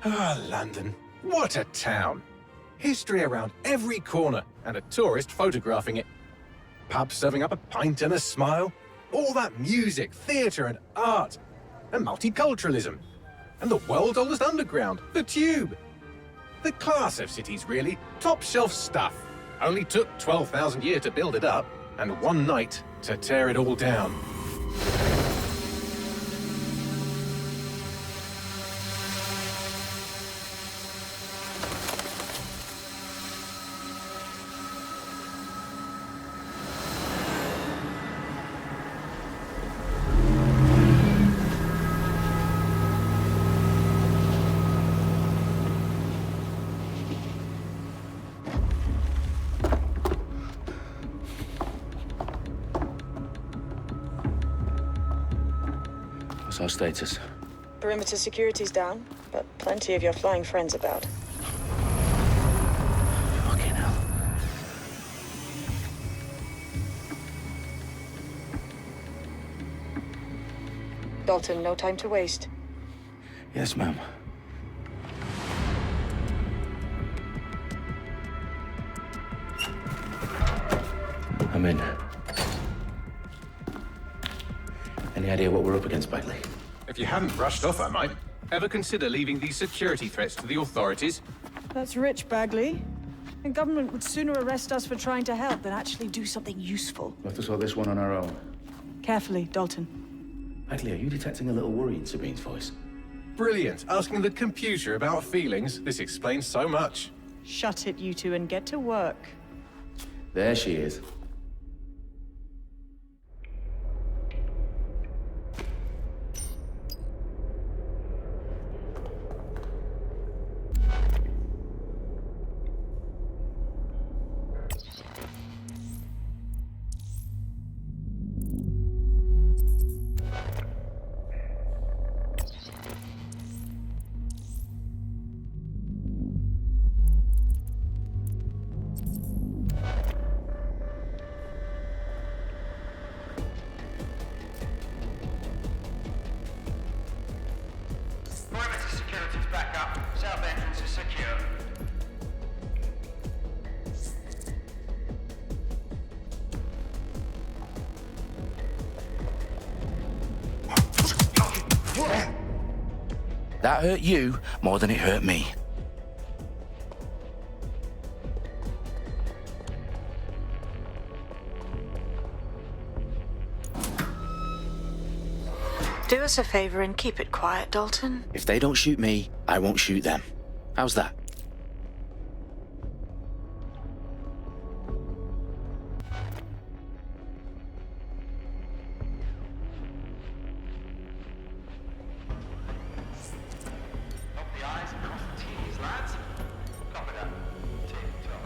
Ah, London. What a town. History around every corner, and a tourist photographing it. Pubs serving up a pint and a smile. All that music, theatre and art. And multiculturalism. And the world's oldest underground, the Tube. The class of cities, really. Top shelf stuff. Only took 12,000 years to build it up, and one night to tear it all down. What's our status? Perimeter security's down, but plenty of your flying friends about. Fucking hell. Dalton, no time to waste. Yes, ma'am. I'm in. Any idea what we're up against, Bagley? If you hadn't brushed off, I might. Ever consider leaving these security threats to the authorities? That's rich, Bagley. The government would sooner arrest us for trying to help than actually do something useful. We'll have to sort this one on our own. Carefully, Dalton. Bagley, are you detecting a little worry in Sabine's voice? Brilliant. Asking the computer about feelings. This explains so much. Shut it, you two, and get to work. There she is. Perimeter security's back up. South entrance is secure. That hurt you more than it hurt me. Do us a favor and keep it quiet, Dalton. If they don't shoot me, I won't shoot them. How's that? Dot the I's and cross the T's, lads. Copy that. Tick-tock.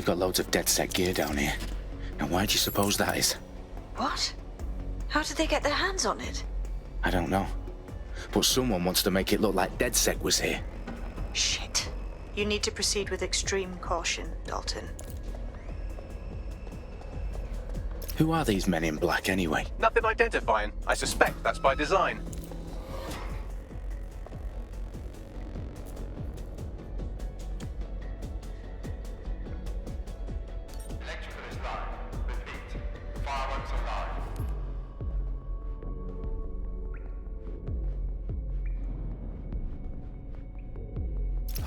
They've got loads of DedSec gear down here. Now why do you suppose that is? What? How did they get their hands on it? I don't know. But someone wants to make it look like DedSec was here. Shit. You need to proceed with extreme caution, Dalton. Who are these men in black anyway? Nothing identifying. I suspect that's by design. Electrical is live. Repeat. Fireworks are live.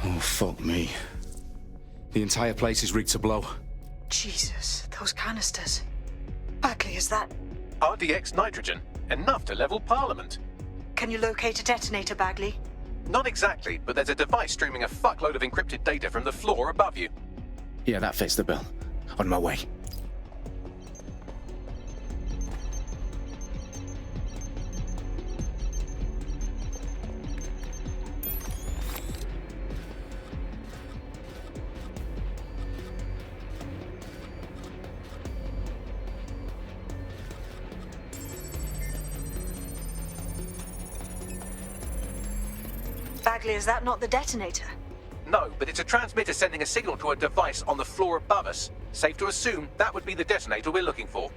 Oh, fuck me. The entire place is rigged to blow. Jesus, those canisters. Bagley, is that... RDX nitrogen. Enough to level Parliament. Can you locate a detonator, Bagley? Not exactly, but there's a device streaming a fuckload of encrypted data from the floor above you. Yeah, that fits the bill. On my way. Bagley, is that not the detonator? No, but it's a transmitter sending a signal to a device on the floor above us. Safe to assume that would be the detonator we're looking for.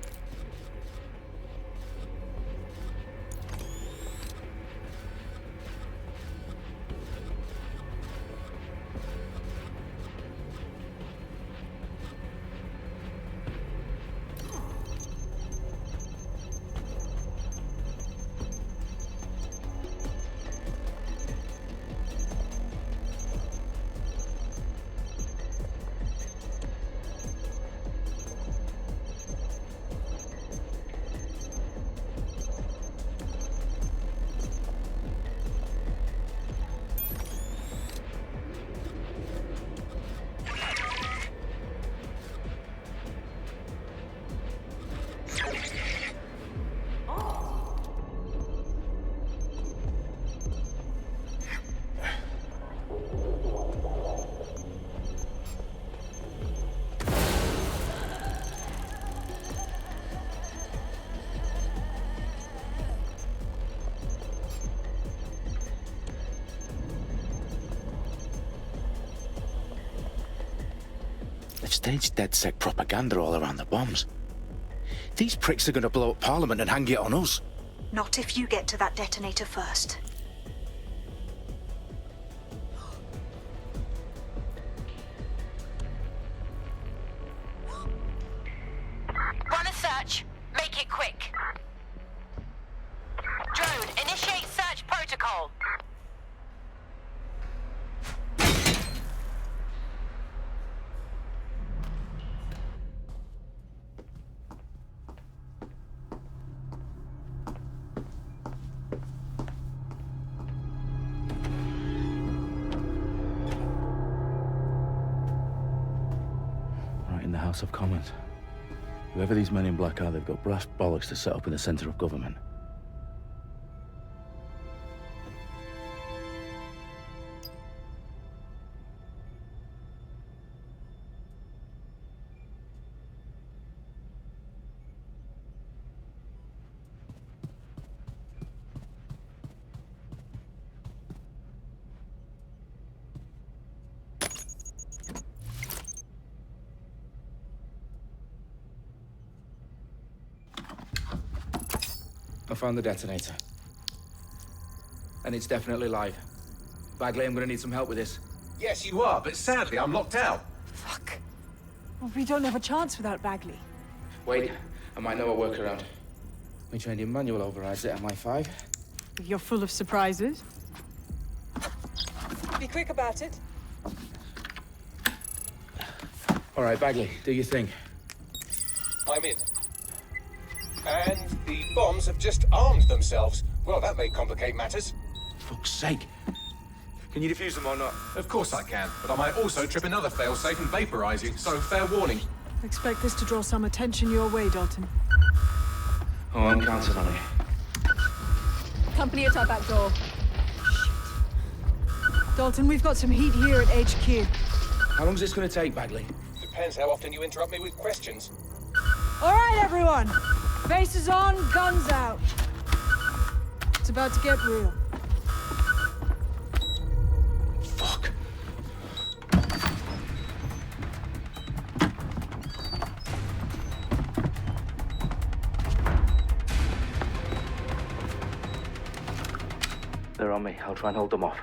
They've staged DedSec propaganda all around the bombs. These pricks are going to blow up Parliament and hang it on us. Not if you get to that detonator first. Run a search. Make it quick. Drone, initiate search protocol. Right in the House of Commons. Whoever these men in black are, they've got brass bollocks to set up in the centre of government. I found the detonator. And it's definitely live. Bagley, I'm gonna need some help with this. Yes, you are, but sadly I'm locked out. Fuck. Well, we don't have a chance without Bagley. Wait, I might know a workaround. We trained in manual overrides at MI5. You're full of surprises. Be quick about it. All right, Bagley, do your thing. I'm in. And the bombs have just armed themselves. Well, that may complicate matters. Fuck's sake. Can you defuse them or not? Of course I can, but I might also trip another failsafe and vaporize you, so fair warning. Expect this to draw some attention your way, Dalton. Oh, I'm counting on it. Company at our back door. Shit. Dalton, we've got some heat here at HQ. How long is this gonna take, Bagley? Depends how often you interrupt me with questions. All right, everyone. Faces on, guns out. It's about to get real. Fuck. They're on me. I'll try and hold them off.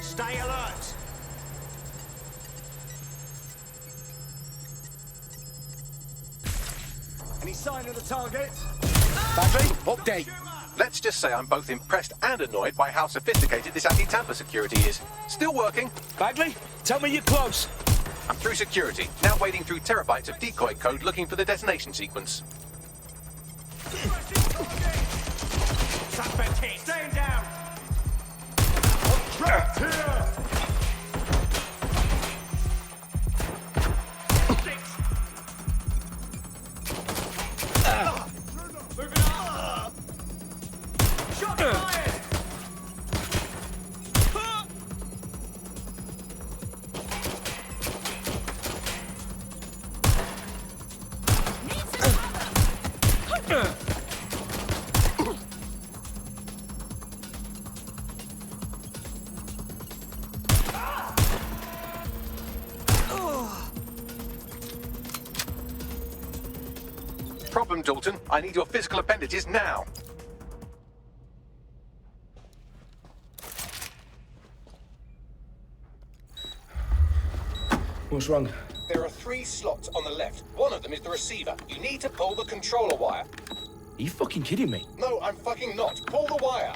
Stay alert! Any sign of the target? Bagley, update. Let's just say I'm both impressed and annoyed by how sophisticated this anti-tamper security is. Still working. Bagley, tell me you're close. I'm through security, now wading through terabytes of decoy code looking for the detonation sequence. Suspect hit! Staying down! Trapped here! Moving up! Shot fired! Problem, Dalton. I need your physical appendages now. What's wrong? There are 3 slots on the left. One of them is the receiver. You need to pull the controller wire. Are you fucking kidding me? No, I'm fucking not. Pull the wire.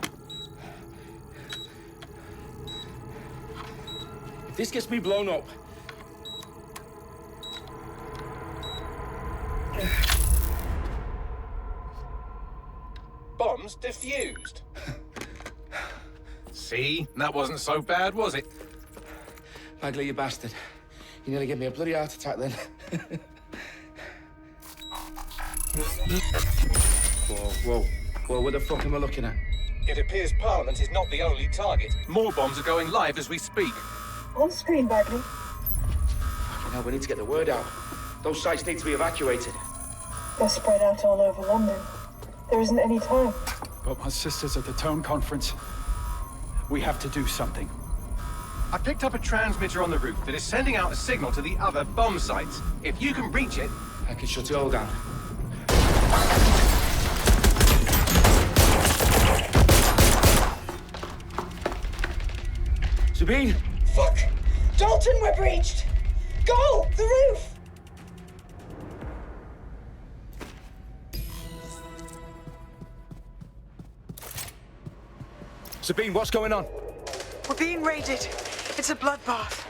If this gets me blown up... Bombs defused. See? That wasn't so bad, was it? Bagley, you bastard. You nearly gave me a bloody heart attack then. Whoa, what the fuck am I looking at? It appears Parliament is not the only target. More bombs are going live as we speak. On screen, Bagley. Fucking hell, we need to get the word out. Those sites need to be evacuated. They're spread out all over London. There isn't any time. But my sister's at the town conference. We have to do something. I picked up a transmitter on the roof that is sending out a signal to the other bomb sites. If you can reach it... I can shut it all down. Sabine! Fuck! Dalton, we're breached! Go! The roof! Sabine, what's going on? We're being raided. It's a bloodbath.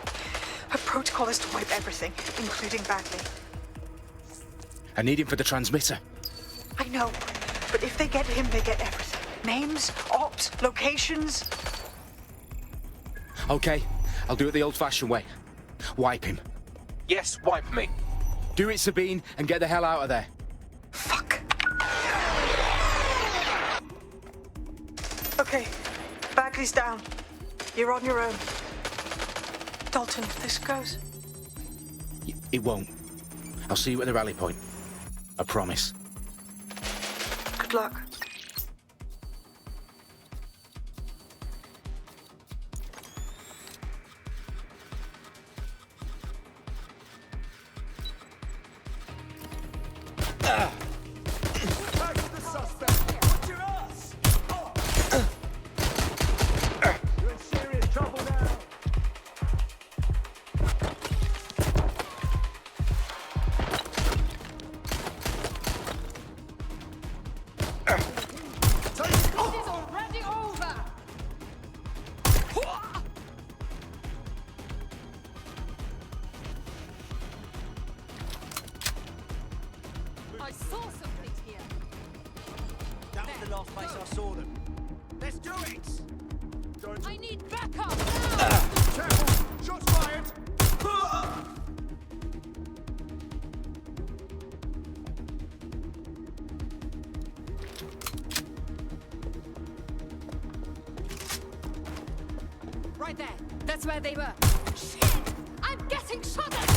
Her protocol is to wipe everything, including Bagley. I need him for the transmitter. I know, but if they get him, they get everything. Names, ops, locations. Okay, I'll do it the old-fashioned way. Wipe him. Yes, wipe me. Do it, Sabine, and get the hell out of there. Fuck. Okay, Bagley's down. You're on your own. Dalton, if this goes... It won't. I'll see you at the rally point. I promise. Good luck. Tagged the suspect! Watch your ass! You're in serious trouble now. I saw something here. That was the last place I saw them. Let's do it! I need backup now! Careful! Shots fired! Right there. That's where they were. Shit! I'm getting shot at!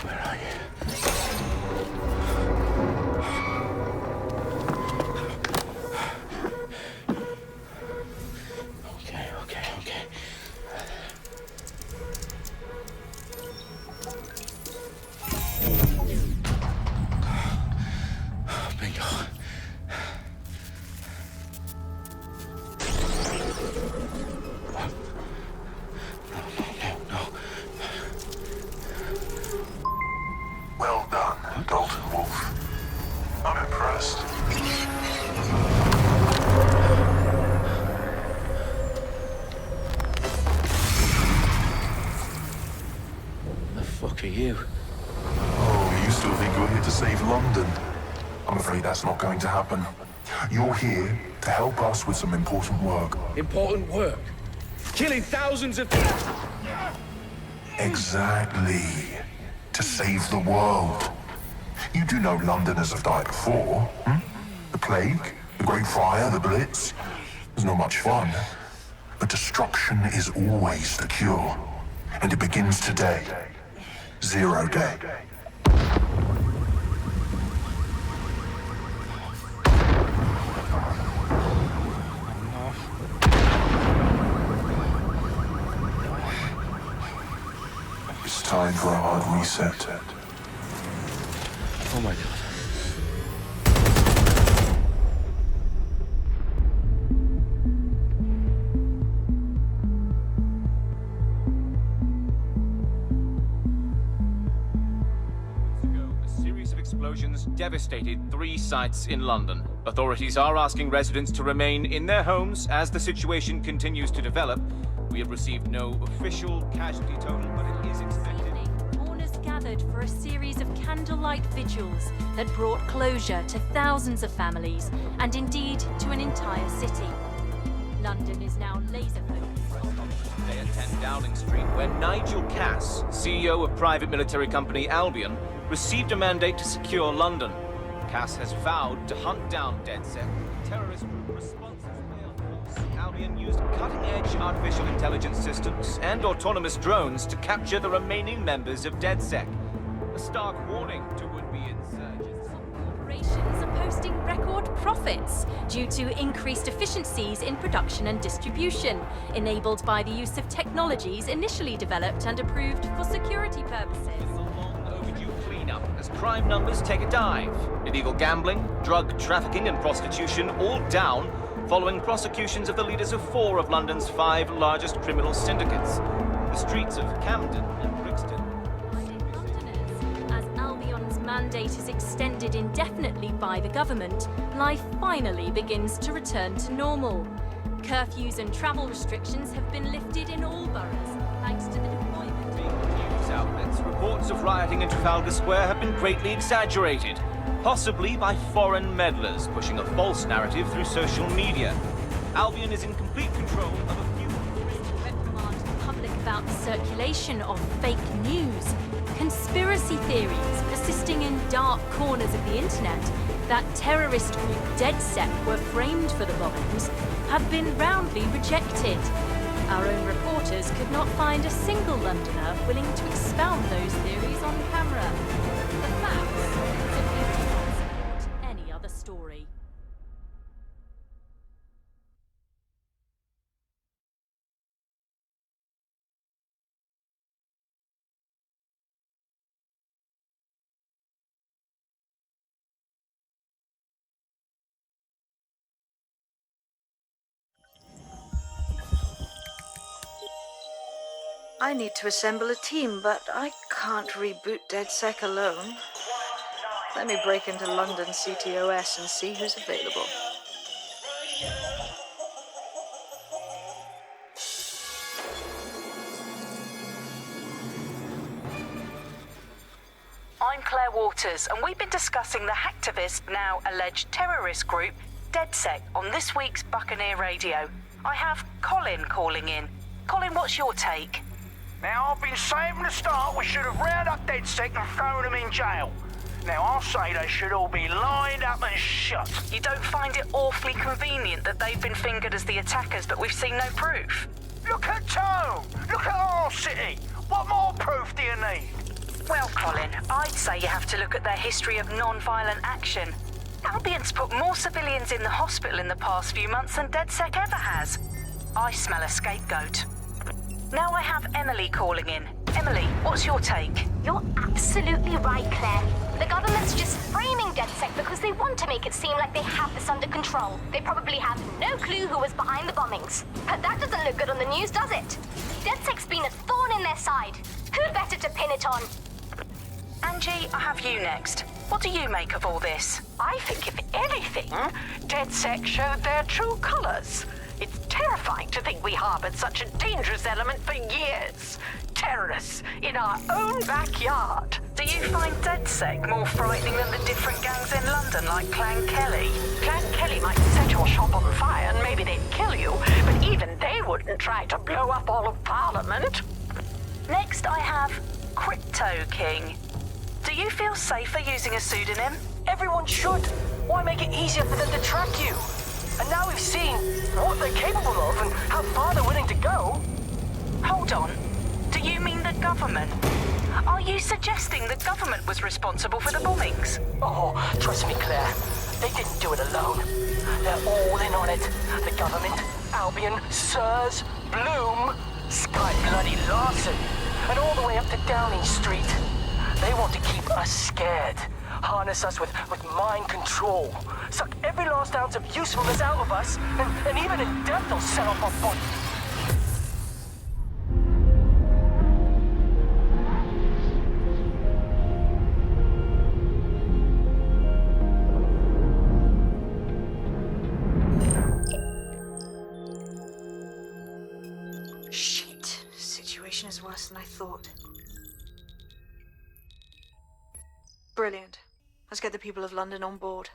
Where are you? Okay. Bingo. No. Well done, Dalton Wolf. I'm impressed. The fuck are you? Oh, you still think you're here to save London? I'm afraid that's not going to happen. You're here to help us with some important work. Important work. Killing thousands of... Exactly. To save the world. You do know Londoners have died before, hmm? The Plague, the Great Fire, the Blitz. It's not much fun. But destruction is always the cure. And it begins today. 0 day. It's time for a hard reset. Oh my god. A series of explosions devastated 3 sites in London. Authorities are asking residents to remain in their homes as the situation continues to develop. We have received no official casualty total, but it is expected. Mourners gathered for a series of candlelight vigils that brought closure to thousands of families and indeed to an entire city. London is now laser-focused. Today at 10 Downing Street, where Nigel Cass, CEO of private military company Albion, received a mandate to secure London. Cass has vowed to hunt down DedSec. Terrorist group responses failed. Albion used cutting-edge artificial intelligence systems and autonomous drones to capture the remaining members of DedSec. A stark warning to would-be insurgents. Corporations are posting record profits due to increased efficiencies in production and distribution, enabled by the use of technologies initially developed and approved for security purposes. As crime numbers take a dive. Illegal gambling, drug trafficking and prostitution all down following prosecutions of the leaders of 4 of London's 5 largest criminal syndicates. The streets of Camden and Brixton. Londoners, as Albion's mandate is extended indefinitely by the government, life finally begins to return to normal. Curfews and travel restrictions have been lifted in all boroughs, thanks to the deployment. News outlets, reports of rioting in Trafalgar Square have been greatly exaggerated, possibly by foreign meddlers pushing a false narrative through social media. Albion is in complete control of a few... Reprimand the public about the circulation of fake news, conspiracy theories persisting in dark corners of the internet that terrorist group DedSec were framed for the bombings have been roundly rejected. Our own reporters could not find a single Londoner willing to expound those theories on camera. The facts simply do not support any other story. I need to assemble a team, but I can't reboot DedSec alone. Let me break into London CTOS and see who's available. I'm Claire Waters, and we've been discussing the hacktivist, now alleged terrorist group, DedSec, on this week's Buccaneer Radio. I have Colin calling in. Colin, what's your take? Now, I've been saying from the start we should have rounded up DedSec and thrown them in jail. Now, I'll say they should all be lined up and shot. You don't find it awfully convenient that they've been fingered as the attackers, but we've seen no proof? Look at Tone! Look at our city! What more proof do you need? Well, Colin, I'd say you have to look at their history of non-violent action. Albion's put more civilians in the hospital in the past few months than DedSec ever has. I smell a scapegoat. Now I have Emily calling in. Emily, what's your take? You're absolutely right, Claire. The government's just framing DedSec because they want to make it seem like they have this under control. They probably have no clue who was behind the bombings. But that doesn't look good on the news, does it? DedSec's been a thorn in their side. Who better to pin it on? Angie, I have you next. What do you make of all this? I think, if anything, DedSec showed their true colors. It's terrifying to think we harbored such a dangerous element for years. Terrorists in our own backyard. Do you find DedSec more frightening than the different gangs in London, like Clan Kelly? Clan Kelly might set your shop on fire and maybe they'd kill you, but even they wouldn't try to blow up all of Parliament. Next, I have Crypto King. Do you feel safer using a pseudonym? Everyone should. Why make it easier for them to track you? And now we've seen what they're capable of and how far they're willing to go. Hold on. Do you mean the government? Are you suggesting the government was responsible for the bombings? Oh, trust me, Claire. They didn't do it alone. They're all in on it. The government, Albion, Sirs, Bloom, Sky Bloody Larson, and all the way up to Downing Street. They want to keep us scared. Harness us with mind control. Suck every last ounce of usefulness out of us, and even in death they'll sell off our bodies. Shit. Situation is worse than I thought. Brilliant. Let's get the people of London on board.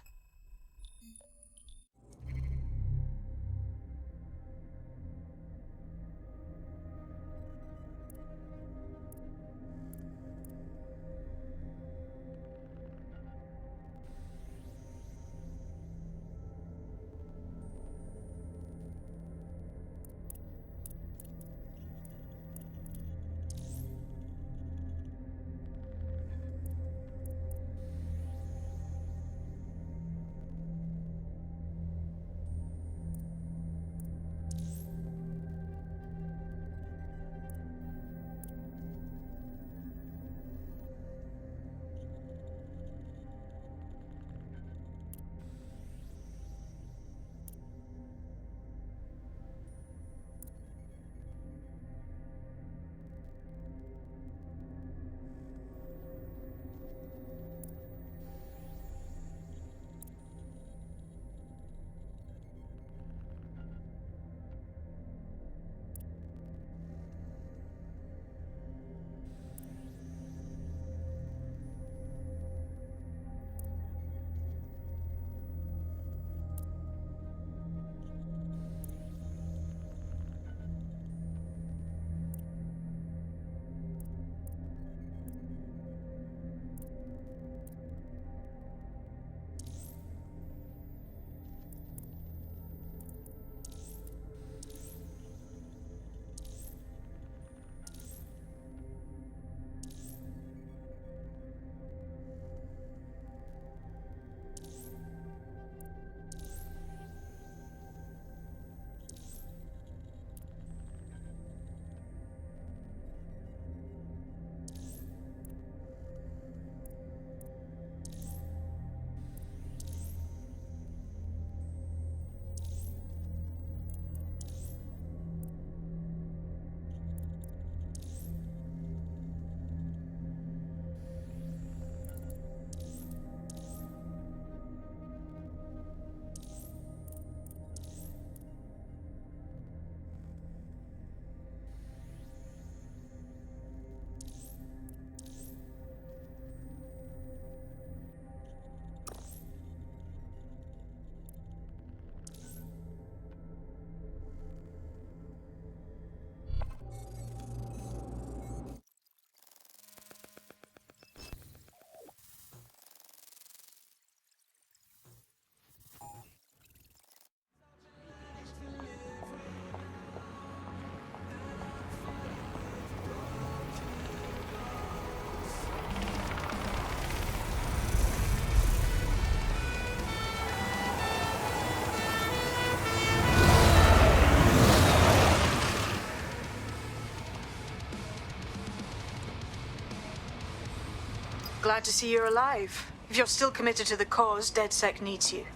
glad to see you're alive. If you're still committed to the cause, DedSec needs you.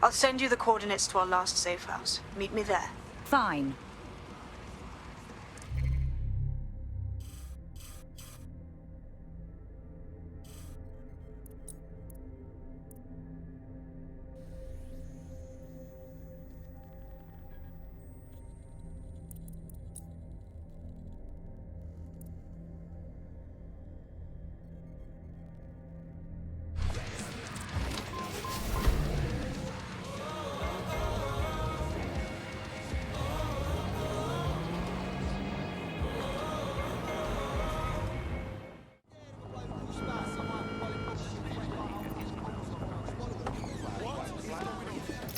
I'll send you the coordinates to our last safe house. Meet me there. Fine.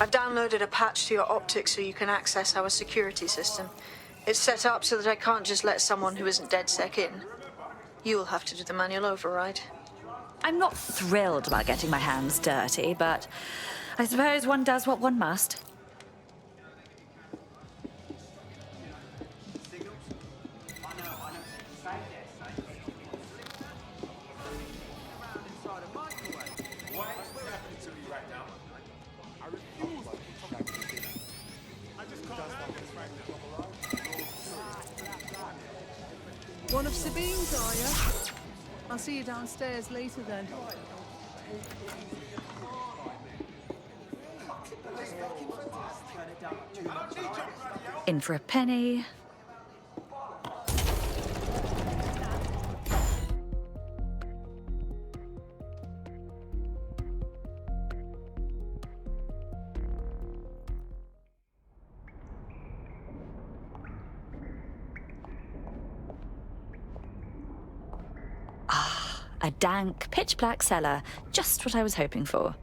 I've downloaded a patch to your optics so you can access our security system. It's set up so that I can't just let someone who isn't DedSec in. You'll have to do the manual override. I'm not thrilled about getting my hands dirty, but I suppose one does what one must. One of Sabine's, are you? I'll see you downstairs later then. In for a penny. A dank, pitch-black cellar. Just what I was hoping for.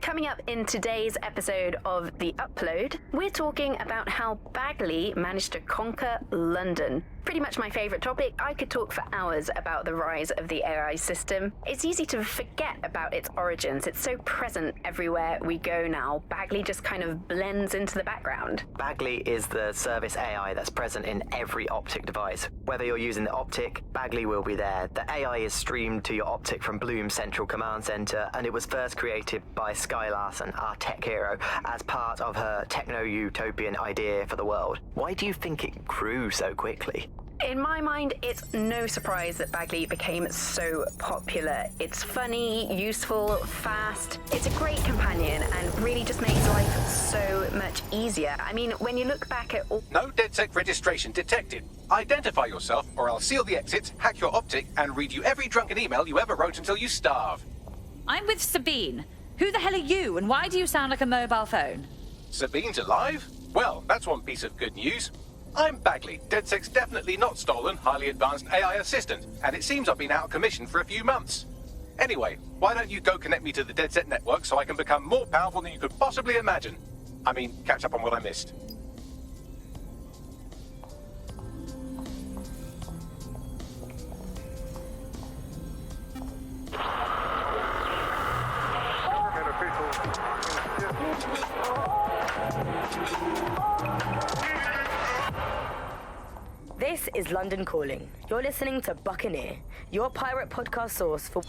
Coming up in today's episode of The Upload, we're talking about how Bagley managed to conquer London. Pretty much my favourite topic. I could talk for hours about the rise of the AI system. It's easy to forget about its origins. It's so present everywhere we go now. Bagley just kind of blends into the background. Bagley is the service AI that's present in every Optic device. Whether you're using the Optic, Bagley will be there. The AI is streamed to your Optic from Bloom's central command center, and it was first created by Sky Larson, our tech hero, as part of her techno-utopian idea for the world. Why do you think it grew so quickly? In my mind, it's no surprise that Bagley became so popular. It's funny, useful, fast. It's a great companion and really just makes life so much easier. I mean, when you look back at all... No DedSec registration detected. Identify yourself or I'll seal the exits, hack your Optic, and read you every drunken email you ever wrote until you starve. I'm with Sabine. Who the hell are you, and why do you sound like a mobile phone? Sabine's alive? Well, that's one piece of good news. I'm Bagley, DedSec's definitely not stolen, highly advanced AI assistant, and it seems I've been out of commission for a few months. Anyway, why don't you go connect me to the DedSec network so I can become more powerful than you could possibly imagine? I mean, catch up on what I missed. This is London Calling. You're listening to Buccaneer, your pirate podcast source for...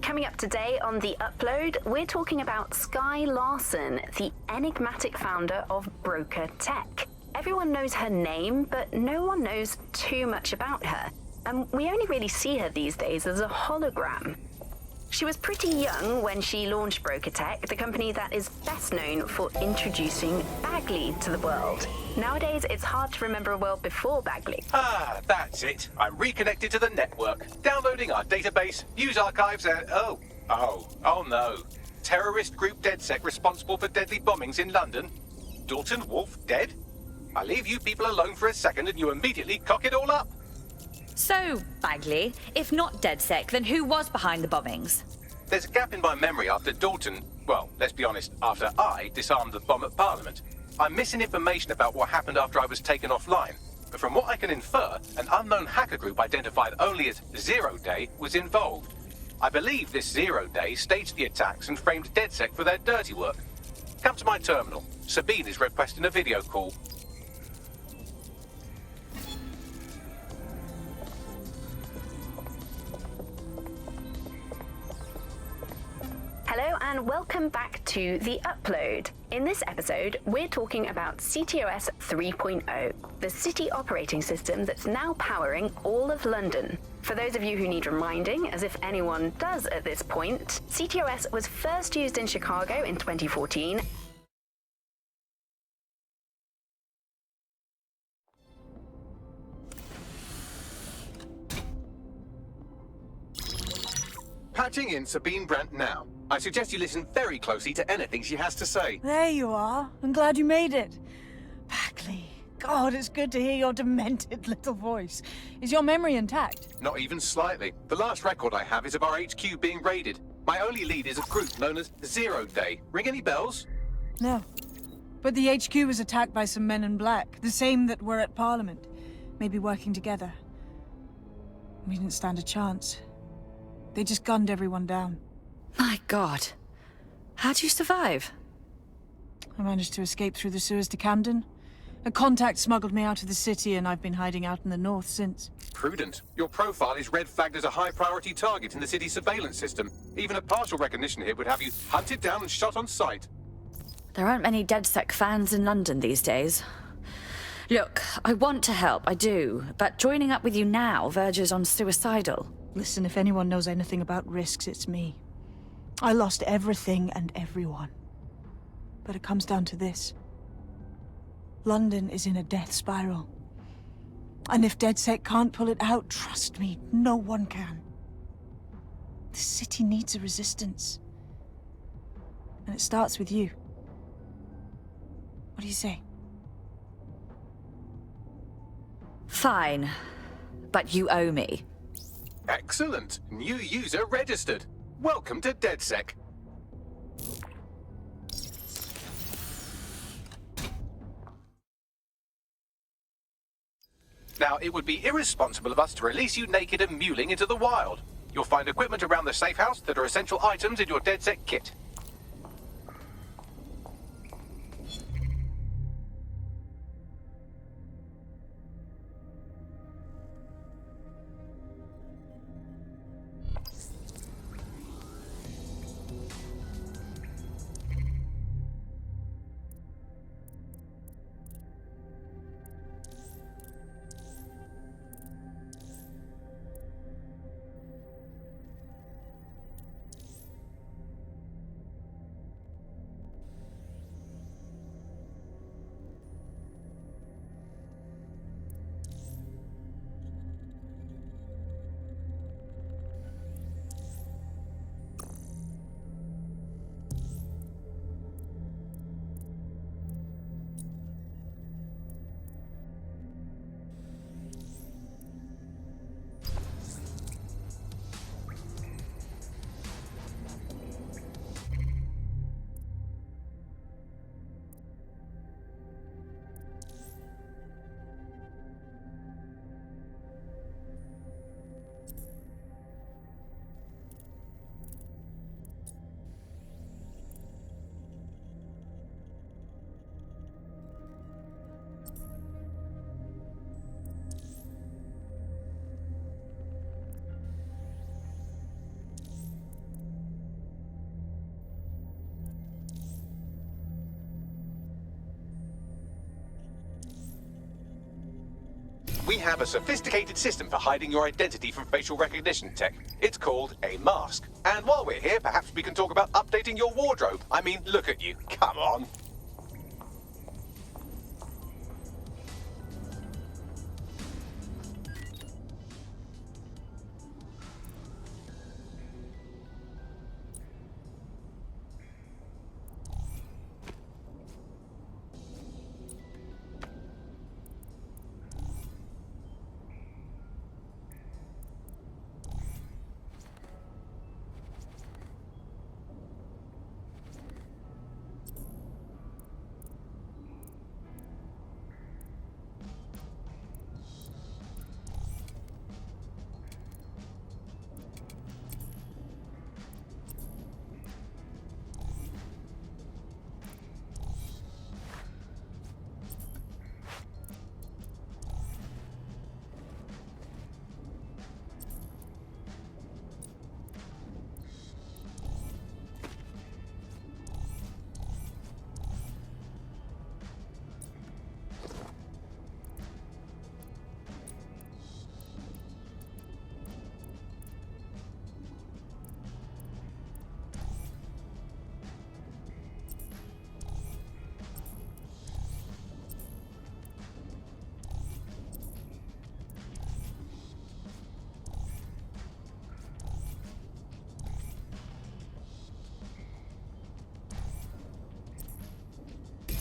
Coming up today on The Upload, we're talking about Sky Larson, the enigmatic founder of Broker Tech. Everyone knows her name, but no one knows too much about her. And we only really see her these days as a hologram. She was pretty young when she launched Broker Tech, the company that is best known for introducing Bagley to the world. Nowadays, it's hard to remember a world before Bagley. Ah, that's it. I'm reconnected to the network, downloading our database, news archives, and... Oh no. Terrorist group DedSec responsible for deadly bombings in London? Dalton Wolf dead? I leave you people alone for a second and you immediately cock it all up. So, Bagley, if not DedSec, then who was behind the bombings? There's a gap in my memory after Dalton, well, let's be honest, after I disarmed the bomb at Parliament. I'm missing information about what happened after I was taken offline. But from what I can infer, an unknown hacker group identified only as Zero Day was involved. I believe this 0 day staged the attacks and framed DedSec for their dirty work. Come to my terminal. Sabine is requesting a video call. Hello and welcome back to The Upload. In this episode, we're talking about CTOS 3.0, the city operating system that's now powering all of London. For those of you who need reminding, as if anyone does at this point, CTOS was first used in Chicago in 2014. Patching in Sabine Brandt now. I suggest you listen very closely to anything she has to say. There you are. I'm glad you made it. Bagley. God, it's good to hear your demented little voice. Is your memory intact? Not even slightly. The last record I have is of our HQ being raided. My only lead is a group known as 0 Day. Ring any bells? No. But the HQ was attacked by some men in black, the same that were at Parliament. Maybe working together. We didn't stand a chance. They just gunned everyone down. My God. How'd you survive? I managed to escape through the sewers to Camden. A contact smuggled me out of the city, and I've been hiding out in the north since. Prudent. Your profile is red flagged as a high-priority target in the city's surveillance system. Even a partial recognition here would have you hunted down and shot on sight. There aren't many DedSec fans in London these days. Look, I want to help, I do, but joining up with you now verges on suicidal. Listen, if anyone knows anything about risks, it's me. I lost everything and everyone. But it comes down to this. London is in a death spiral. And if DedSec can't pull it out, trust me, no one can. The city needs a resistance. And it starts with you. What do you say? Fine. But you owe me. Excellent. New user registered. Welcome to DedSec. Now, it would be irresponsible of us to release you naked and mewling into the wild. You'll find equipment around the safe house that are essential items in your DedSec kit. We have a sophisticated system for hiding your identity from facial recognition tech. It's called a mask. And while we're here, perhaps we can talk about updating your wardrobe. I mean, look at you. Come on.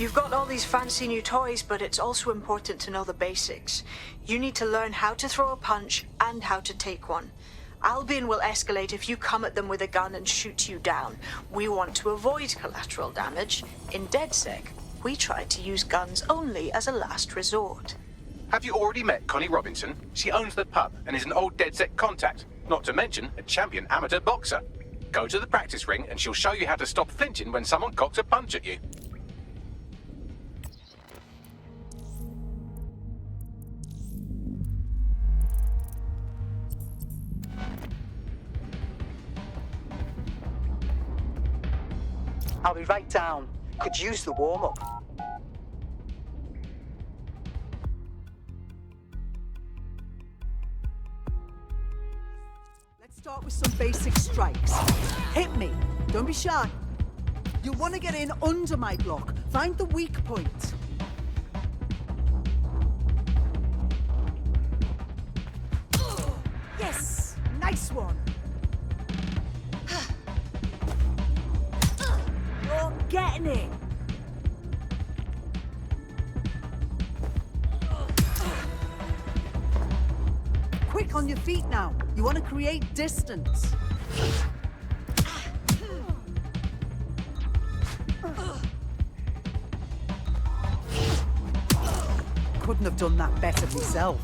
You've got all these fancy new toys, but it's also important to know the basics. You need to learn how to throw a punch and how to take one. Albion will escalate if you come at them with a gun and shoot you down. We want to avoid collateral damage. In DedSec, we try to use guns only as a last resort. Have you already met Connie Robinson? She owns the pub and is an old DedSec contact, not to mention a champion amateur boxer. Go to the practice ring and she'll show you how to stop flinching when someone cocks a punch at you. I'll be right down. Could use the warm-up. Let's start with some basic strikes. Hit me. Don't be shy. You'll want to get in under my block. Find the weak point. Yes! Nice one. You're getting it. Quick on your feet now. You want to create distance. Couldn't have done that better myself.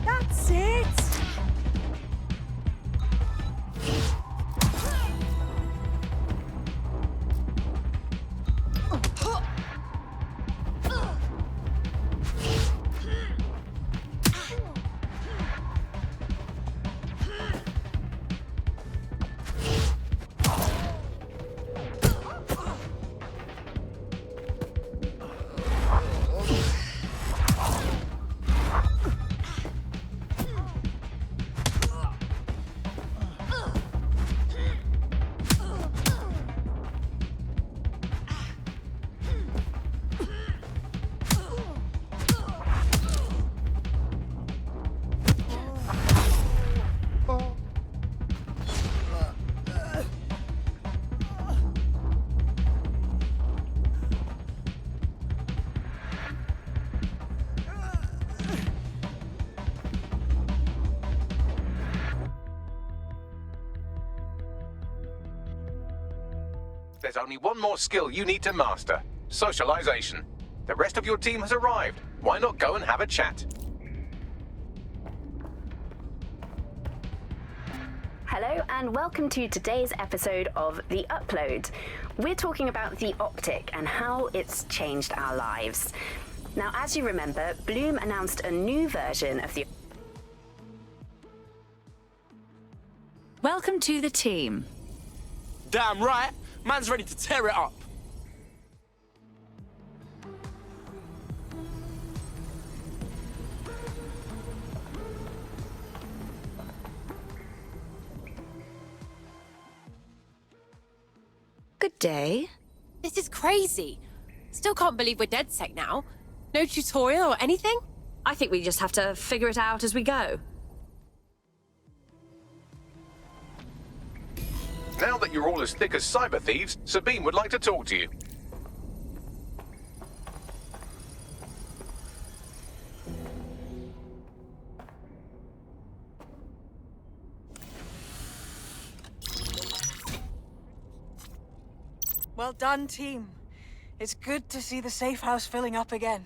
That's it. There's only one more skill you need to master. Socialization. The rest of your team has arrived. Why not go and have a chat? Hello and welcome to today's episode of The Upload. We're talking about the optic and how it's changed our lives. Now, as you remember, Bloom announced a new version of the... Welcome to the team. Damn right. Man's ready to tear it up. Good day. This is crazy. Still can't believe we're DedSec now. No tutorial or anything? I think we just have to figure it out as we go. Now that you're all as thick as cyber thieves, Sabine would like to talk to you. Well done, team. It's good to see the safe house filling up again.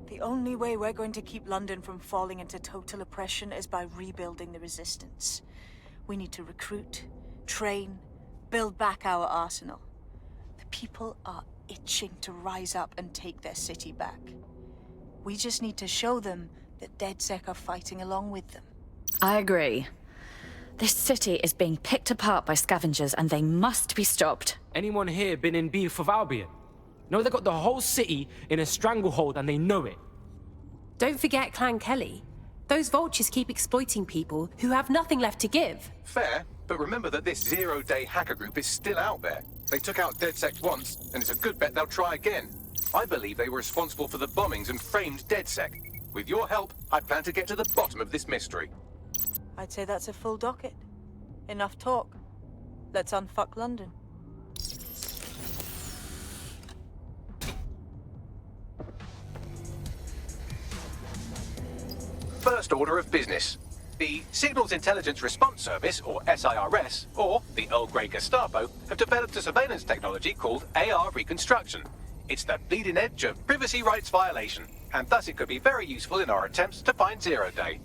The only way we're going to keep London from falling into total oppression is by rebuilding the resistance. We need to recruit, train, build back our arsenal. The people are itching to rise up and take their city back. We just need to show them that DedSec are fighting along with them. I agree. This city is being picked apart by scavengers and they must be stopped. Anyone here been in beef with Albion? No, they got the whole city in a stranglehold and they know it. Don't forget Clan Kelly. Those vultures keep exploiting people who have nothing left to give. Fair, but remember that this zero-day hacker group is still out there. They took out DedSec once, and it's a good bet they'll try again. I believe they were responsible for the bombings and framed DedSec. With your help, I plan to get to the bottom of this mystery. I'd say that's a full docket. Enough talk. Let's unfuck London. first order of business. The Signals Intelligence Response Service, or SIRS, or the Earl Grey Gestapo, have developed a surveillance technology called AR Reconstruction. It's the bleeding edge of privacy rights violation, and thus it could be very useful in our attempts to find Zero Day.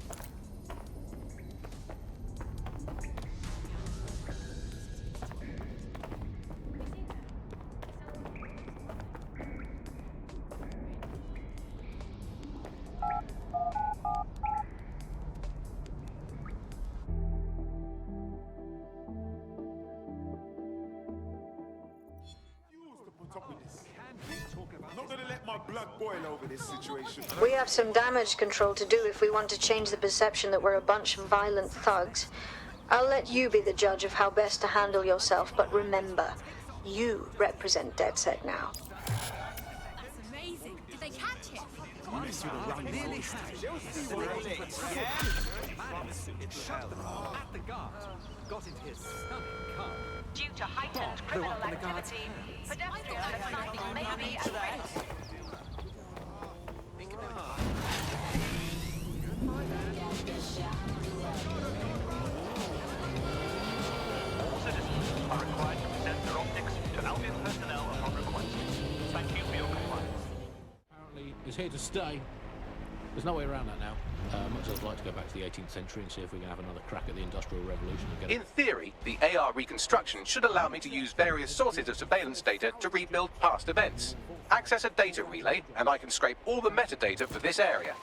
We have some damage control to do if we want to change the perception that we're a bunch of violent thugs. I'll let you be the judge of how best to handle yourself, but remember, you represent DedSec now. That's amazing. Did they catch him? Due to heightened criminal activity, pedestrians and cycling may be at risk. All citizens are required to present their optics to Albion personnel upon request. Thank you for your compliance. Apparently, is here to stay. There's no way around that now. Much as I'd like to go back to the 18th century and see if we can have another crack at the Industrial Revolution again. In theory, the AR reconstruction should allow me to use various sources of surveillance data to rebuild past events. Access a data relay, and I can scrape all the metadata for this area.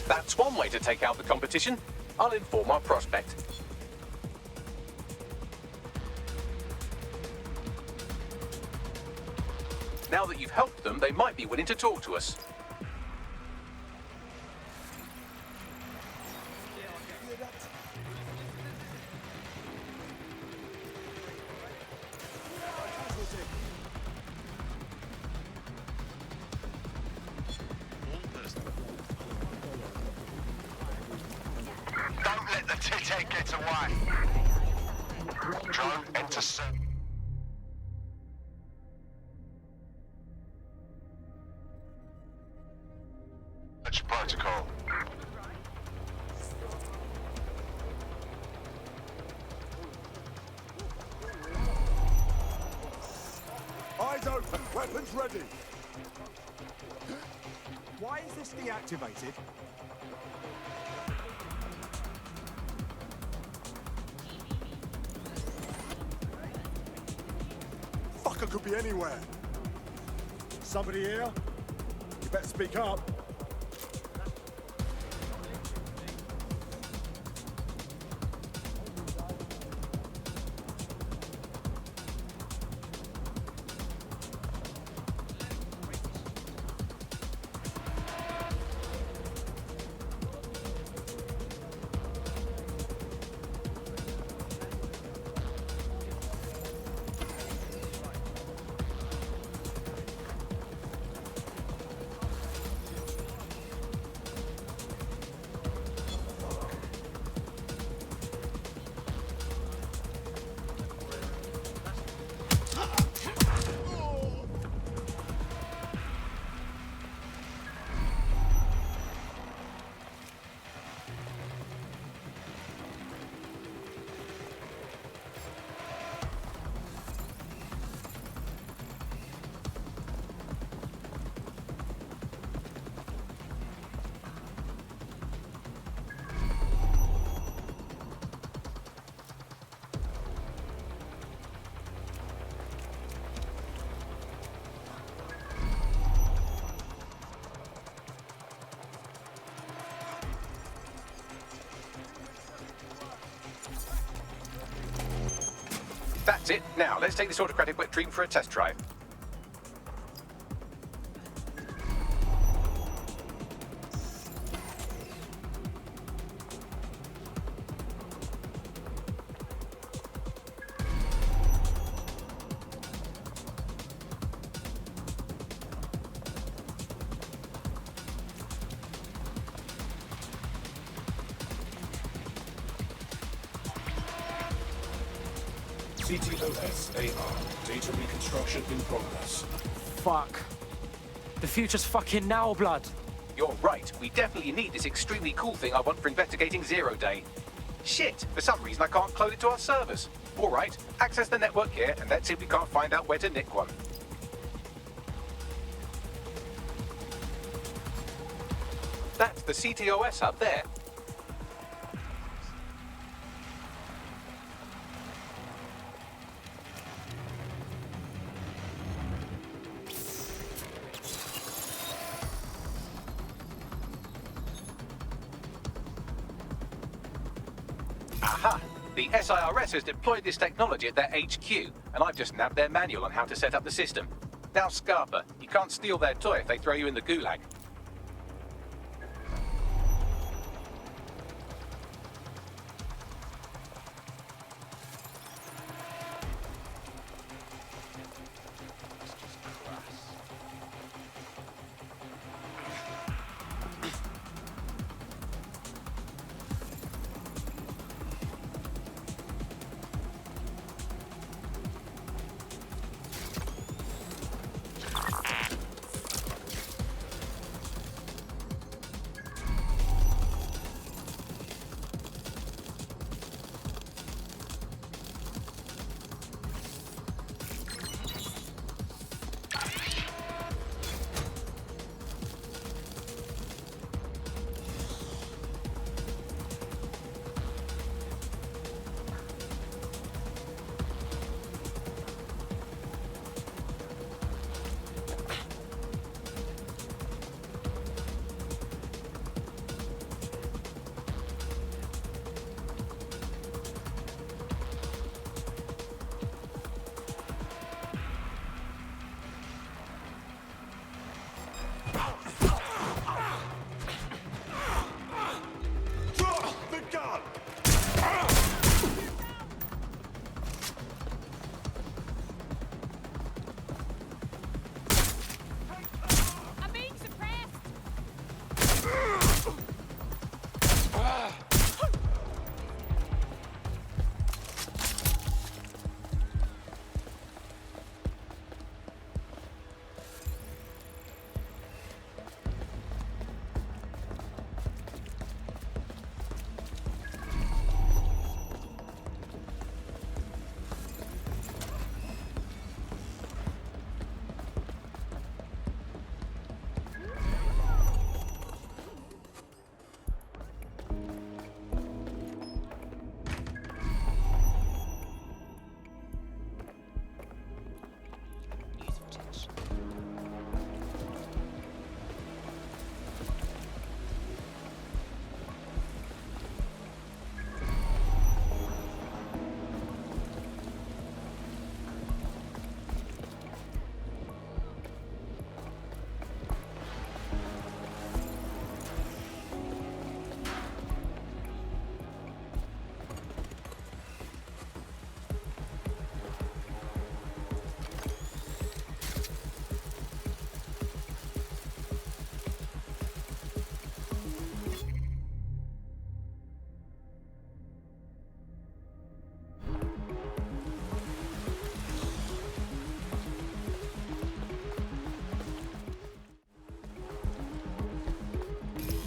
That's one way to take out the competition. I'll inform our prospect. Now that you've helped them, they might be willing to talk to us. Don't let the tit-head get away. Drone, enter search protocol. Eyes open, weapons ready. Why is this deactivated? Fucker could be anywhere. Somebody here? You better speak up. That's it. Now, let's take this autocratic wet dream for a test drive. CTOS AR. Data reconstruction in progress. Fuck. The future's fucking now, blood. You're right. We definitely need this extremely cool thing I want for investigating Zero Day. Shit! For some reason I can't clone it to our servers. Alright, access the network here and let's see if we can't find out where to nick one. That's the CTOS up there. Aha! The SIRS has deployed this technology at their HQ, and I've just nabbed their manual on how to set up the system. Now, Scarpa, you can't steal their toy if they throw you in the gulag.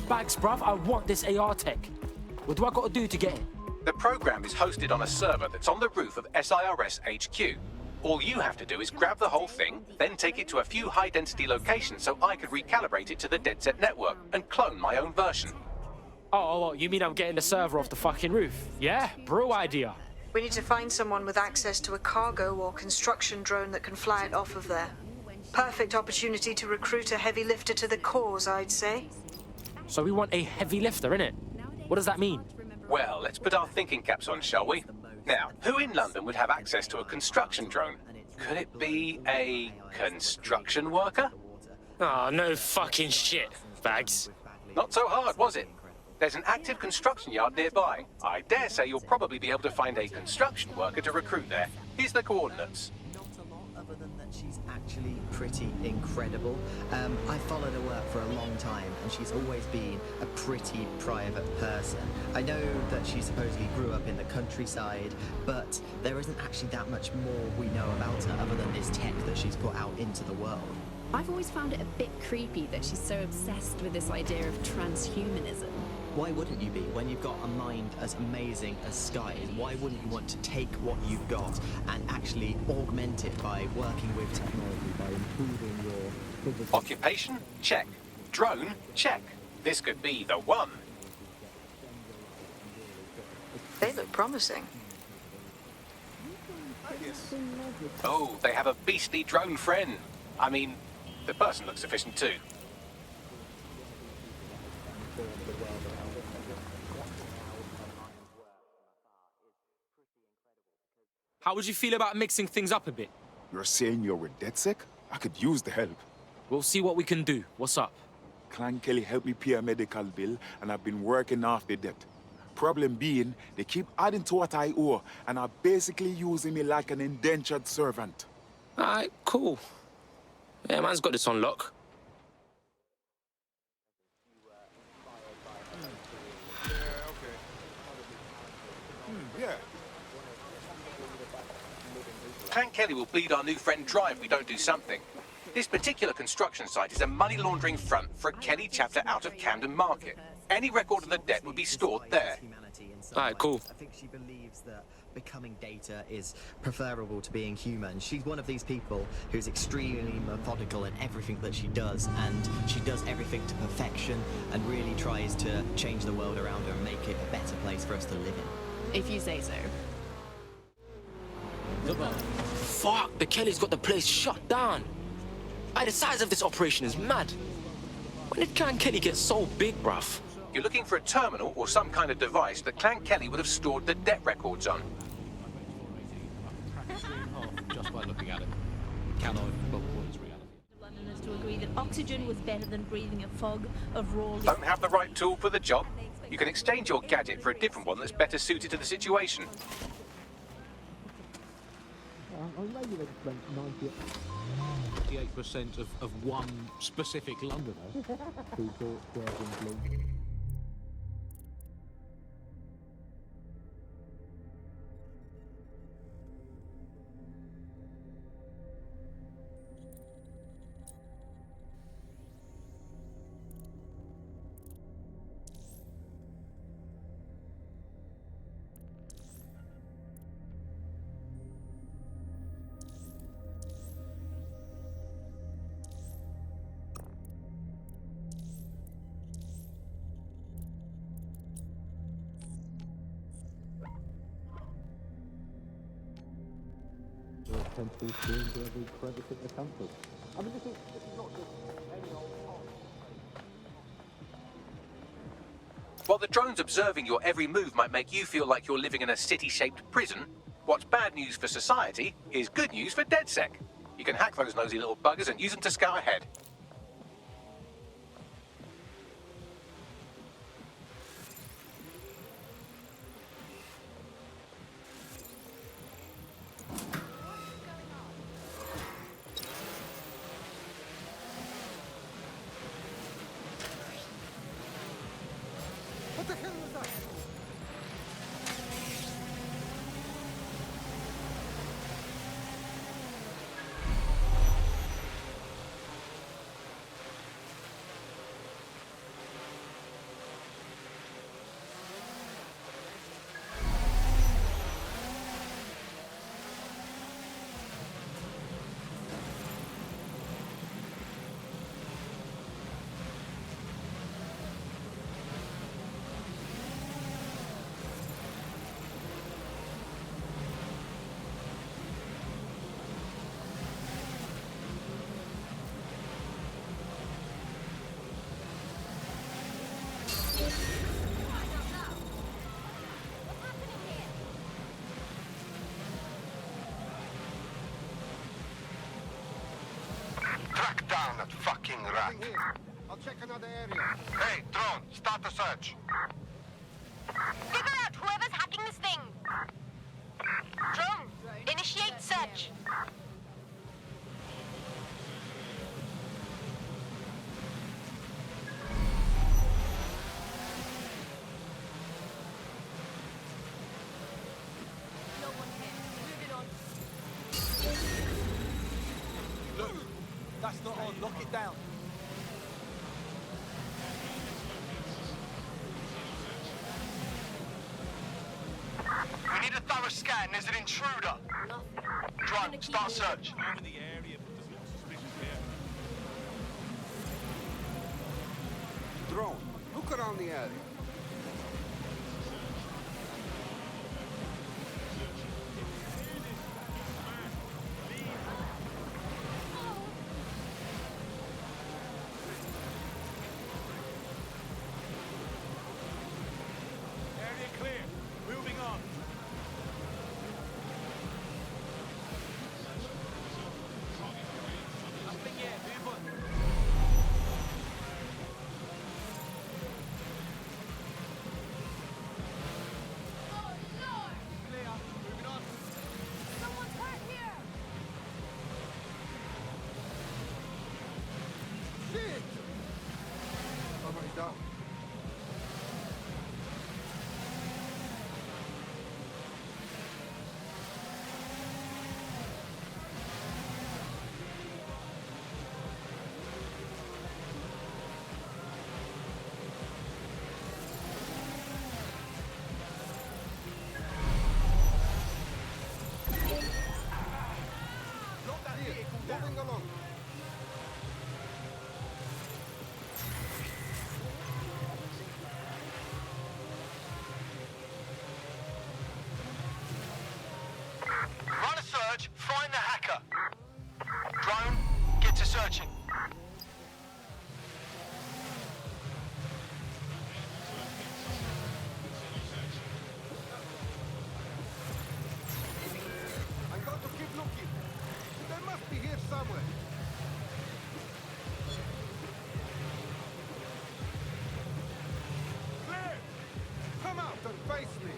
Bags, bruv, I want this AR tech. What do I gotta do to get it? The program is hosted on a server that's on the roof of SIRS HQ. All you have to do is grab the whole thing, then take it to a few high-density locations so I could recalibrate it to the DedSec network and clone my own version. Oh, you mean I'm getting the server off the fucking roof? Yeah, bro idea. We need to find someone with access to a cargo or construction drone that can fly it off of there. Perfect opportunity to recruit a heavy lifter to the cause, I'd say. So we want a heavy lifter, innit? What does that mean? Well, let's put our thinking caps on, shall we? Now, who in London would have access to a construction drone? Could it be a construction worker? Oh, no fucking shit, Bags. Not so hard, was it? There's an active construction yard nearby. I dare say you'll probably be able to find a construction worker to recruit there. Here's the coordinates. Other than that, she's actually pretty incredible. I followed her work for a long time, and she's always been a pretty private person. I know that she supposedly grew up in the countryside, but there isn't actually that much more we know about her other than this tech that she's put out into the world. I've always found it a bit creepy that she's so obsessed with this idea of transhumanism. Why wouldn't you be? When you've got a mind as amazing as Sky's, why wouldn't you want to take what you've got and actually augment it by working with technology, by improving your physical... Occupation? Check. Drone? Check. This could be the one. They look promising. Oh, they have a beastly drone friend. I mean, the person looks efficient too. How would you feel about mixing things up a bit? You're saying you're with DedSec? I could use the help. We'll see what we can do. What's up? Clan Kelly helped me pay a medical bill, and I've been working off the debt. Problem being, they keep adding to what I owe, and are basically using me like an indentured servant. Alright, cool. Yeah, man's got this on lock. Yeah. Clan Kelly will bleed our new friend dry if we don't do something. This particular construction site is a money laundering front for a Kelly chapter out of Camden Market. Any record of the debt would be stored there. Alright, cool. I think she believes that becoming data is preferable to being human. She's one of these people who's extremely methodical in everything that she does, and she does everything to perfection and really tries to change the world around her and make it a better place for us to live in. If you say so. Fuck, the Kellys got the place shut down. Aye, the size of this operation is mad. When did Clan Kelly get so big, bruv? You're looking for a terminal or some kind of device that Clan Kelly would have stored the debt records on. Just by looking at it. Can I? Well, what is reality? Londoners to agree that oxygen was better than breathing a fog of raw... Don't have the right tool for the job? You can exchange your gadget for a different one that's better suited to the situation. 98% of one specific Londoner who thought Bloom. Potentially soon to every crevice of the country. I mean, this is not just any old... While the drones observing your every move might make you feel like you're living in a city-shaped prison, what's bad news for society is good news for DedSec. You can hack those nosy little buggers and use them to scout ahead. What the hell was that? Young rat. I'll check another area. Hey, drone, start the search. Figure out whoever's hacking this thing. Drone, initiate search. No one here. Moving on. Look, that's not on. Lock it down. We need a thorough scan. There's an intruder. Drone, start search. Drone, look around the area. Area clear. Moving on. Nothing yet. Move on. Clear. Moving on. Someone's hurt here. Shit! Somebody's down. Lock that vehicle down. Moving along. Run a search, find the hacker. Drone, get to searching. I'm going to keep looking. They must be here somewhere. Clear! Come out and face me.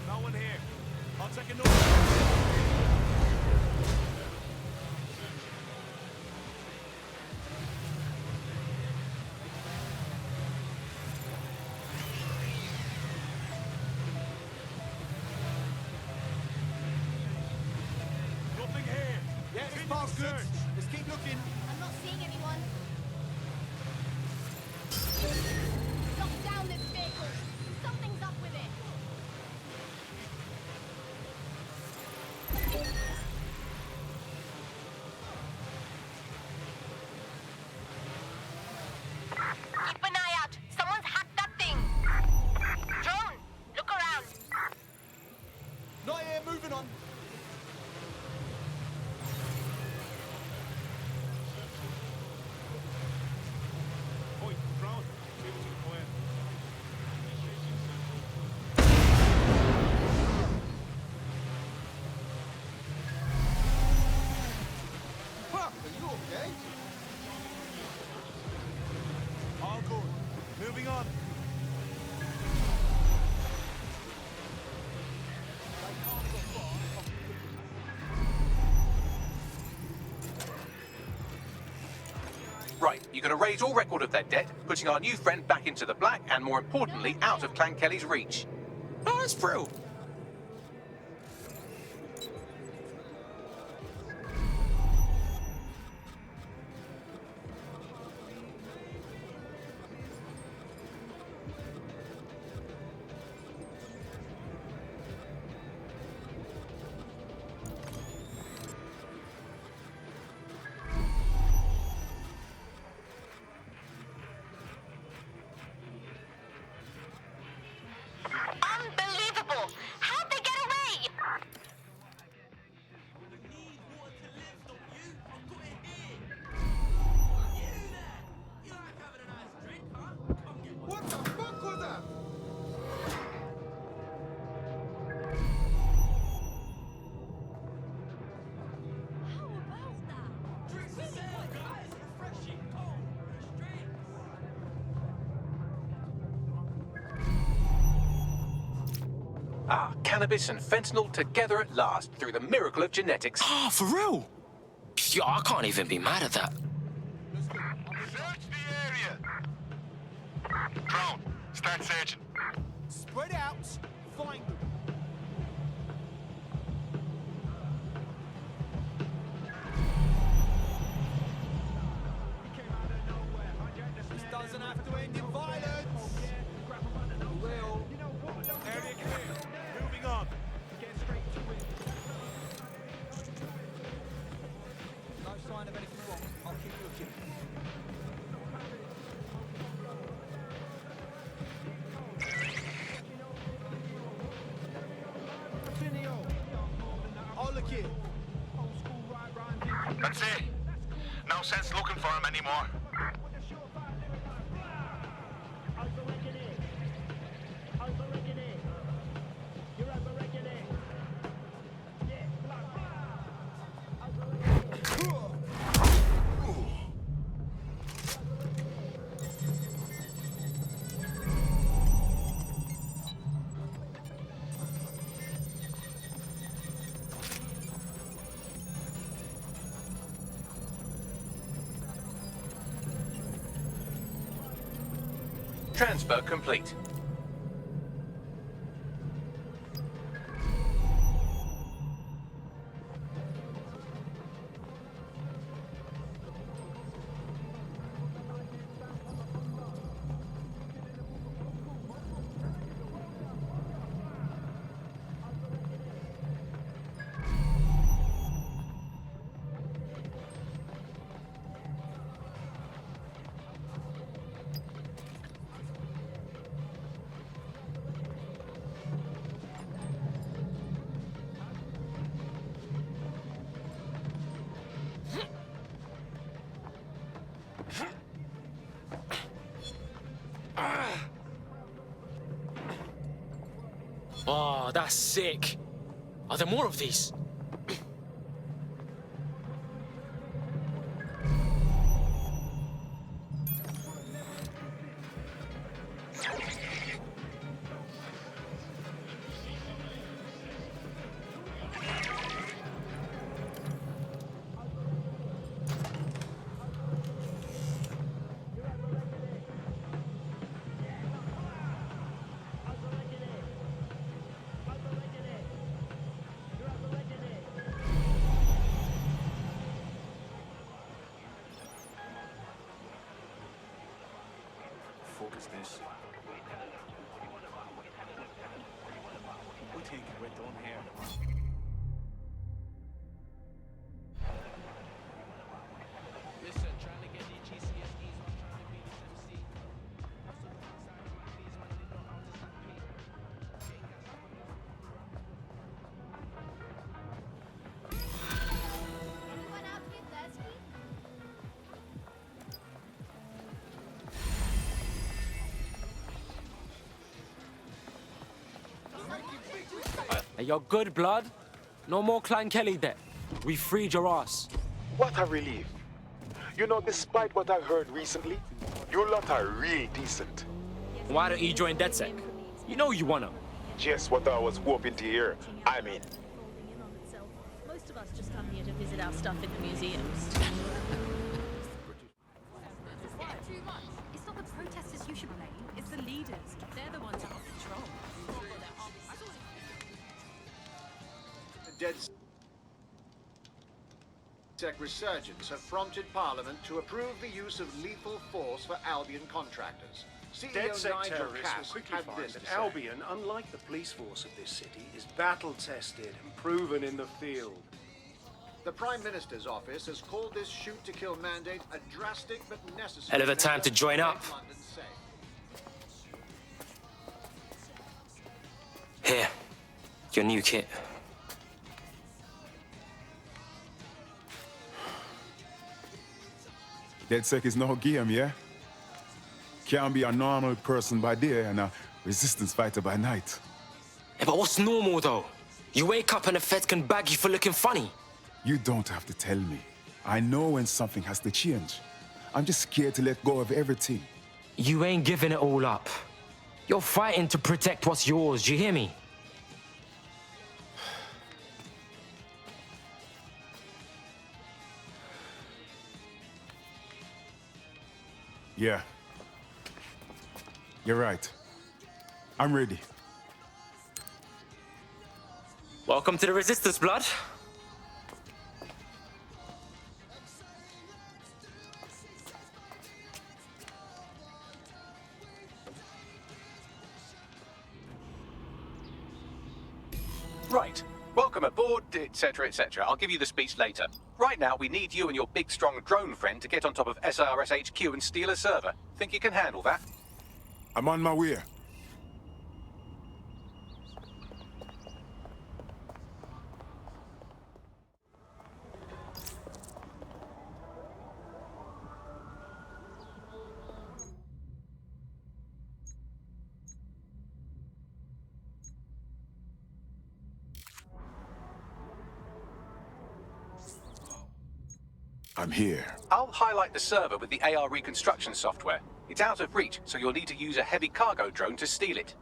No one here. I'll take a note. Nothing here. Yeah, this part's good. Let's keep looking. I'm not seeing anyone. Lock down this vehicle. Something's up with it. Keep an eye out. Someone's hacked that thing. Drone, look around. Not here. Moving on. Oi, drone. Keep it to the point. Fuck, are you okay? All good. Moving on. Right, you're going to raise all record of their debt, putting our new friend back into the black, and more importantly, out of Clan Kelly's reach. Oh, it's through. Unbelievable! Ah, cannabis and fentanyl together at last through the miracle of genetics. Ah, for real? Yeah, I can't even be mad at that. Search the area. Drone, start searching. Spread out. Find them. This doesn't have to end in violence. It will. Area clear. Moving on. Get straight to it. No sign of anything wrong. I'll keep looking. I'll look in. That's it. No sense looking for him anymore. Transfer complete. Oh, that's sick. Are there more of these? Focus this. We think we're done here. Listen, trying to get the GCSEs while trying to be this MC. Hustle inside my please, man, they know how to stack paper. Getting gas up on Anyone out here thirsty? Hey, you're good, blood. No more Clan Kelly debt. We freed your ass. What a relief. You know, despite what I heard recently, you lot are real decent. Why don't you join DedSec? You know you wanna. Just what I was hoping to hear. I mean, Most of us just come here to visit our stuff in the museums. It's not the protesters you should blame, it's the leaders. They're the ones out of control. DedSec resurgence have prompted Parliament to approve the use of lethal force for Albion contractors. CEO DedSec Nigel terrorists will Cass quickly had find this that to say. Albion, unlike the police force of this city, is battle-tested and proven in the field. The Prime Minister's office has called this shoot-to-kill mandate a drastic but necessary... Hell of a time to join measure up. to make London safe. Here, your new kit. DedSec is no game, yeah? Can't be a normal person by day and a resistance fighter by night. Yeah, but what's normal, though? You wake up and the feds can bag you for looking funny. You don't have to tell me. I know when something has to change. I'm just scared to let go of everything. You ain't giving it all up. You're fighting to protect what's yours, do you hear me? Yeah. You're right. I'm ready. Welcome to the Resistance, blood. Right. Welcome aboard, etc., etc. I'll give you the speech later. Right now, we need you and your big, strong drone friend to get on top of SRS HQ and steal a server. Think you can handle that? I'm on my way. I'm here. I'll highlight the server with the AR reconstruction software. It's out of reach, so you'll need to use a heavy cargo drone to steal it.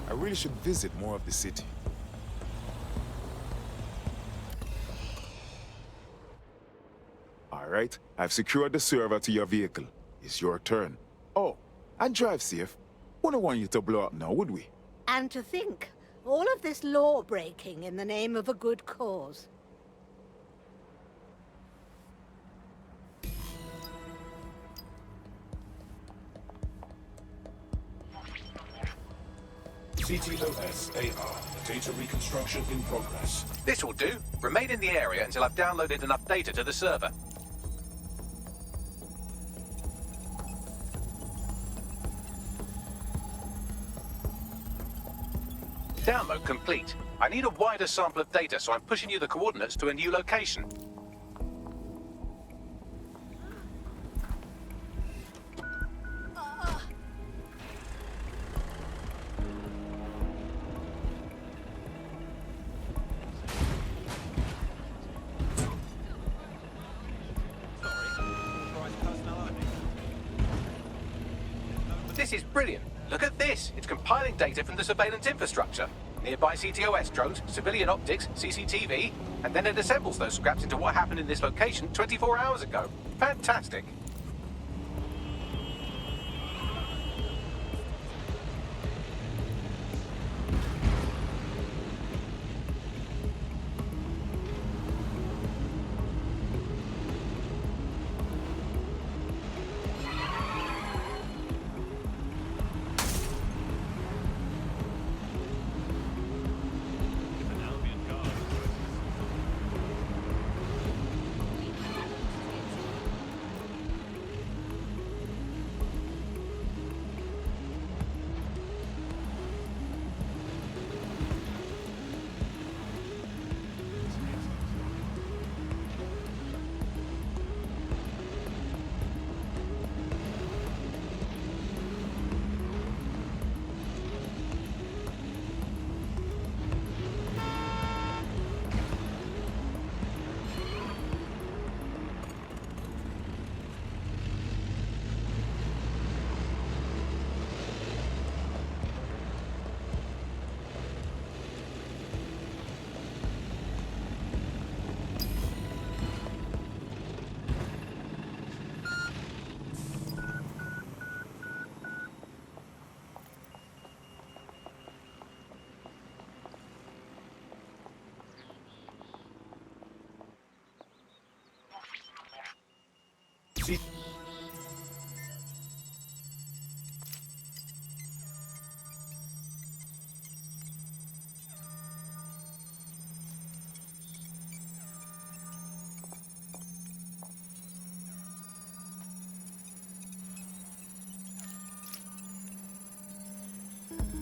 I really should visit more of the city. All right, I've secured the server to your vehicle. It's your turn. Oh, and drive safe. Wouldn't want you to blow up now, would we? And to think, all of this law-breaking in the name of a good cause. CTOS-AR. Data reconstruction in progress. This will do. Remain in the area until I've downloaded enough data to the server. Download complete. I need a wider sample of data, so I'm pushing you the coordinates to a new location. This is brilliant. Look at this. It's compiling data from the surveillance infrastructure. Nearby CTOS drones, civilian optics, CCTV, and then it assembles those scraps into what happened in this location 24 hours ago. Fantastic.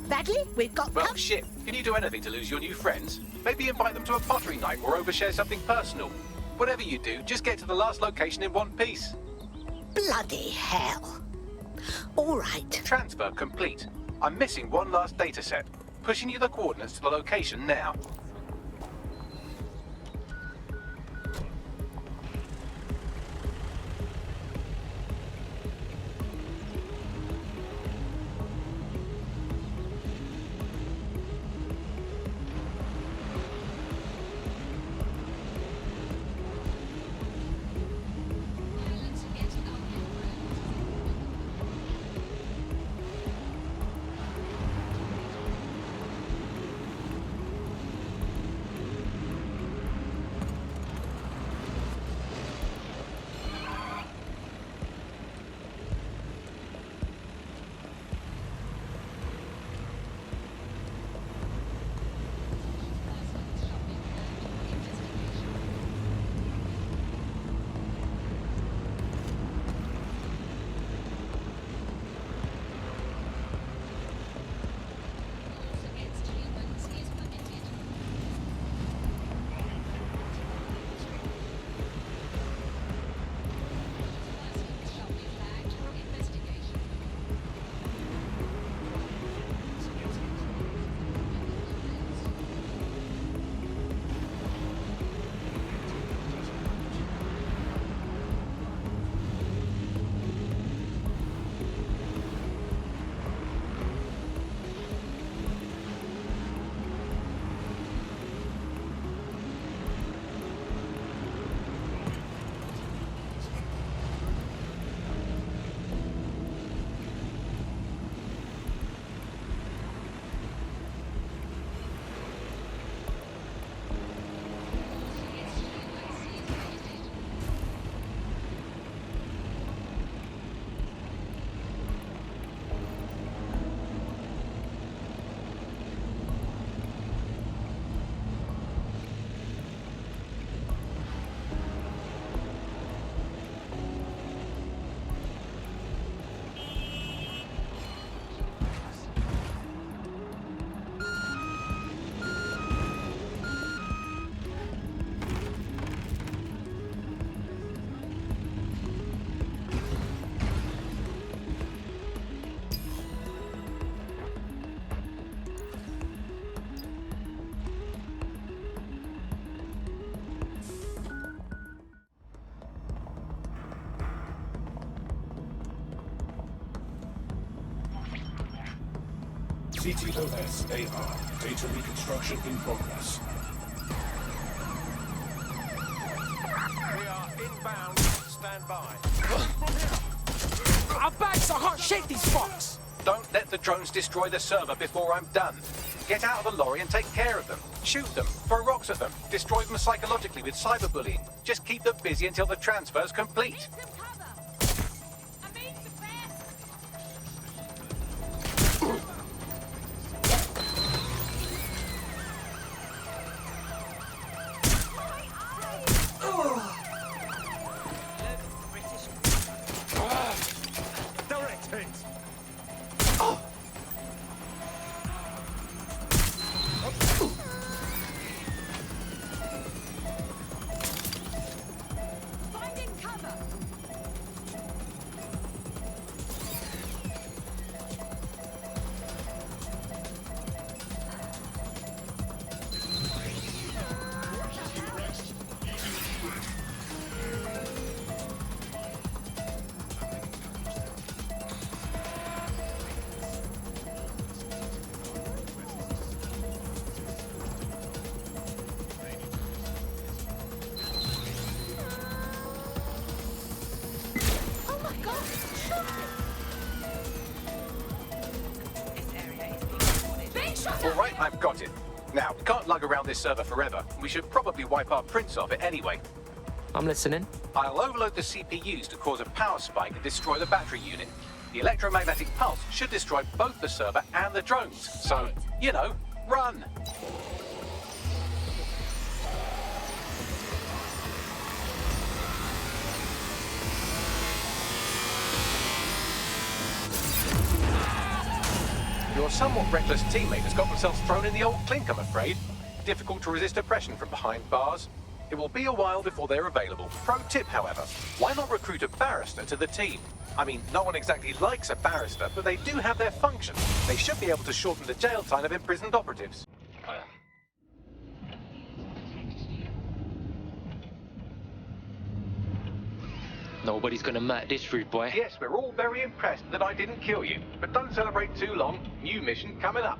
Bagley, we've got... Well, shit. Can you do anything to lose your new friends? Maybe invite them to a pottery night or overshare something personal. Whatever you do, just get to the last location in one piece. Bloody hell. All right. Transfer complete. I'm missing one last data set. Pushing you the coordinates to the location now. CTOS AR. Data reconstruction in progress. We are inbound. Stand by. Our backs, I can't shake these fucks! Don't let the drones destroy the server before I'm done. Get out of the lorry and take care of them. Shoot them, throw rocks at them, destroy them psychologically with cyberbullying. Just keep them busy until the transfer's complete. Direct hit. Finding cover. Oh my god! Being shot All right, I've got it. Now, we can't lug around this server forever. We should probably wipe our prints off it anyway. I'm listening. I'll overload the CPUs to cause a power spike and destroy the battery unit. The electromagnetic pulse should destroy both the server and the drones. So, you know, run! Your somewhat reckless teammate has got themselves thrown in the old clink, I'm afraid. Difficult to resist oppression from behind bars. It will be a while before they're available. Pro tip, however, why not recruit a barrister to the team? I mean, no one exactly likes a barrister, but they do have their function. They should be able to shorten the jail time of imprisoned operatives. Nobody's gonna mat this rude boy. Yes, we're all very impressed that I didn't kill you. But don't celebrate too long. New mission coming up.